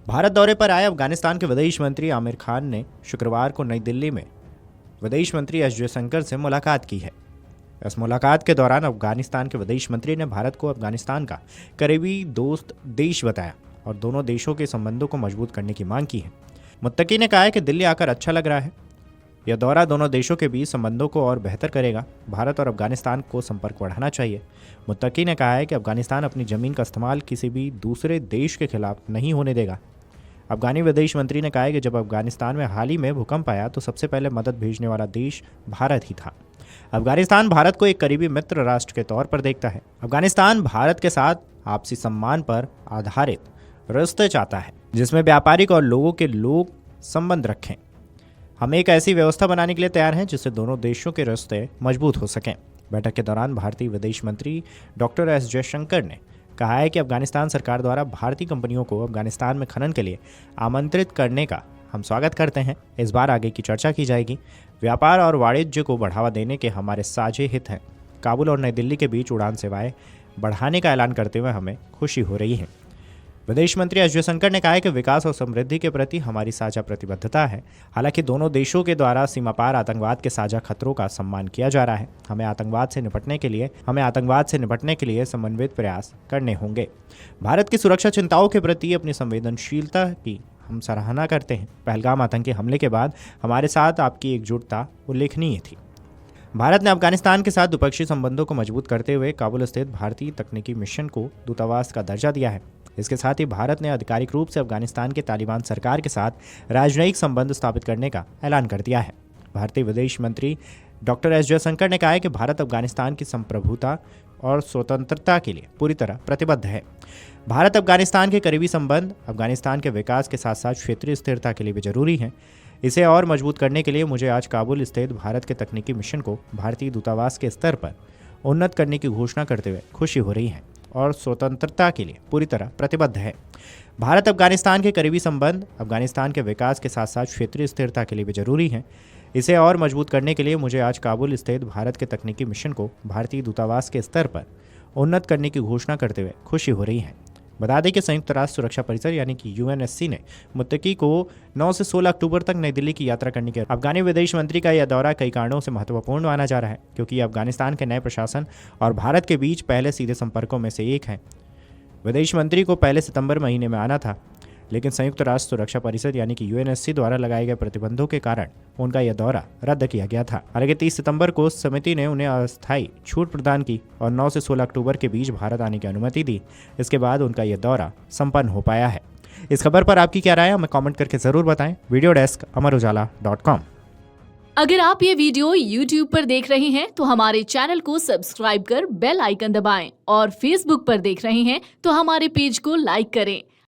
भारत दौरे पर आए अफगानिस्तान के विदेश मंत्री आमिर खान ने शुक्रवार को नई दिल्ली में विदेश मंत्री एस जयशंकर से मुलाकात की है। इस मुलाकात के दौरान अफगानिस्तान के विदेश मंत्री ने भारत को अफगानिस्तान का करीबी दोस्त देश बताया और दोनों देशों के संबंधों को मजबूत करने की मांग की है। मुत्तकी ने कहा है कि दिल्ली आकर अच्छा लग रहा है। यह दौरा दोनों देशों के बीच संबंधों को और बेहतर करेगा। भारत और अफगानिस्तान को संपर्क बढ़ाना चाहिए। मुत्तकी ने कहा है कि अफगानिस्तान अपनी जमीन का इस्तेमाल किसी भी दूसरे देश के खिलाफ नहीं होने देगा। अफगानी विदेश मंत्री ने कहा है कि जब अफगानिस्तान में हाल ही में भूकंप आया तो सबसे पहले मदद भेजने वाला देश भारत ही था। अफगानिस्तान भारत को एक करीबी मित्र राष्ट्र के तौर पर देखता है। अफगानिस्तान भारत के साथ आपसी सम्मान पर आधारित रिश्ते चाहता है, जिसमें व्यापारिक और लोगों के लोग संबंध रखें। हम एक ऐसी व्यवस्था बनाने के लिए तैयार हैं जिससे दोनों देशों के रिश्ते मजबूत हो सकें। बैठक के दौरान भारतीय विदेश मंत्री डॉक्टर एस जयशंकर ने कहा है कि अफगानिस्तान सरकार द्वारा भारतीय कंपनियों को अफगानिस्तान में खनन के लिए आमंत्रित करने का हम स्वागत करते हैं। इस बार आगे की चर्चा की जाएगी। व्यापार और वाणिज्य को बढ़ावा देने के हमारे साझे हित हैं। काबुल और नई दिल्ली के बीच उड़ान सेवाएं बढ़ाने का ऐलान करते हुए हमें खुशी हो रही है। विदेश मंत्री एस जयशंकर ने कहा है कि विकास और समृद्धि के प्रति हमारी साझा प्रतिबद्धता है। हालांकि दोनों देशों के द्वारा सीमापार आतंकवाद के साझा खतरों का सम्मान किया जा रहा है। हमें आतंकवाद से निपटने के लिए समन्वित प्रयास करने होंगे। भारत की सुरक्षा चिंताओं के प्रति अपनी संवेदनशीलता की हम सराहना करते हैं। पहलगाम आतंकी हमले के बाद हमारे साथ आपकी एकजुटता उल्लेखनीय थी। भारत ने अफगानिस्तान के साथ द्विपक्षीय संबंधों को मजबूत करते हुए काबुल स्थित भारतीय तकनीकी मिशन को दूतावास का दर्जा दिया है। इसके साथ ही भारत ने आधिकारिक रूप से अफगानिस्तान के तालिबान सरकार के साथ राजनयिक संबंध स्थापित करने का ऐलान कर दिया है। भारतीय विदेश मंत्री डॉक्टर एस जयशंकर ने कहा है कि भारत अफगानिस्तान की संप्रभुता और स्वतंत्रता के लिए पूरी तरह प्रतिबद्ध है। भारत अफगानिस्तान के करीबी संबंध अफगानिस्तान के विकास के साथ साथ क्षेत्रीय स्थिरता के लिए भी जरूरी हैं। इसे और मजबूत करने के लिए मुझे आज काबुल स्थित भारत के तकनीकी मिशन को भारतीय दूतावास के स्तर पर उन्नत करने की घोषणा करते हुए खुशी हो रही है और स्वतंत्रता के लिए पूरी तरह प्रतिबद्ध है। भारत अफगानिस्तान के करीबी संबंध अफगानिस्तान के विकास के साथ साथ क्षेत्रीय स्थिरता के लिए भी जरूरी हैं। इसे और मजबूत करने के लिए मुझे आज काबुल स्थित भारत के तकनीकी मिशन को भारतीय दूतावास के स्तर पर उन्नत करने की घोषणा करते हुए खुशी हो रही है। बता दें कि संयुक्त राष्ट्र सुरक्षा परिषद यानी कि यूएनएससी ने मुत्तकी को 9 से 16 अक्टूबर तक नई दिल्ली की यात्रा करने के अफगानी विदेश मंत्री का यह दौरा कई कारणों से महत्वपूर्ण माना जा रहा है, क्योंकि ये अफगानिस्तान के नए प्रशासन और भारत के बीच पहले सीधे संपर्कों में से एक है। विदेश मंत्री को पहले सितंबर महीने में आना था, लेकिन संयुक्त राष्ट्र सुरक्षा परिषद यानी कि यूएनएससी द्वारा लगाए गए प्रतिबंधों के कारण उनका यह दौरा रद्द किया गया था। हालांकि 30 सितंबर को समिति ने उन्हें अस्थायी छूट प्रदान की और 9 से 16 अक्टूबर के बीच भारत आने की अनुमति दी। इसके बाद उनका यह दौरा संपन्न हो पाया है। इस खबर पर आपकी क्या राय है, हमें कमेंट करके जरूर बताएं। Video desk amarujala.com। अगर आप ये वीडियो YouTube पर देख रहे हैं तो हमारे चैनल को सब्सक्राइब कर बेल आइकन दबाएं और Facebook पर देख रहे हैं तो हमारे पेज को लाइक करें।